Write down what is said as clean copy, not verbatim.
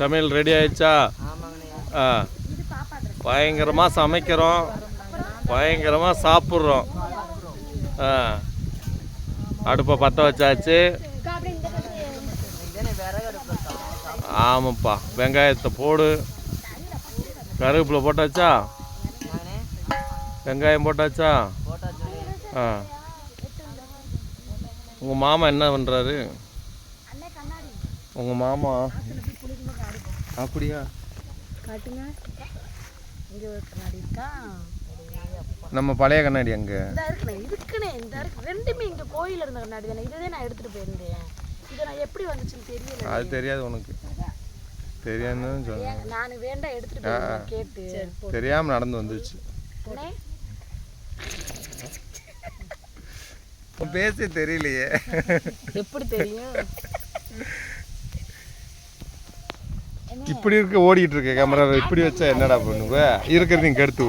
சமையல் ரெடி ஆயிடுச்சா? ஆ, பயங்கரமாக சமைக்கிறோம், பயங்கரமாக சாப்பிட்றோம். ஆ, அடுப்பை பற்ற வச்சாச்சு. ஆமாப்பா, வெங்காயத்தை போடு. கருவேப்பிலை போட்டாச்சா? வெங்காயம் போட்டாச்சா? ஆ, உங்கள் மாமா என்ன பண்ணுறாரு? உங்கள் மாமா அப்படியா? நம்ம பழைய கண்ணாடி அங்கே ரெண்டுமே இங்க கோயில இருந்த கண்ணாடி தானே. இதே நான் எடுத்துட்டு போயிருந்தேன். இது நான் எப்படி வந்துச்சுன்னு தெரியல. அது தெரியாது உனக்கு? தெரியாதுன்னு சொன்னேன். நான் வேண்டாம் எடுத்துட்டு போயிருந்தேன் கேட்டு. தெரியாமல் நடந்து வந்துருச்சு. பேச தெரியலையே, எப்படி தெரியும்? இப்படி இருக்க ஓடிட்டு இருக்க கேமரா இப்படி வச்சா என்னடா பண்ணுவ? இருக்கிறதையும் கெடுத்து விட்டு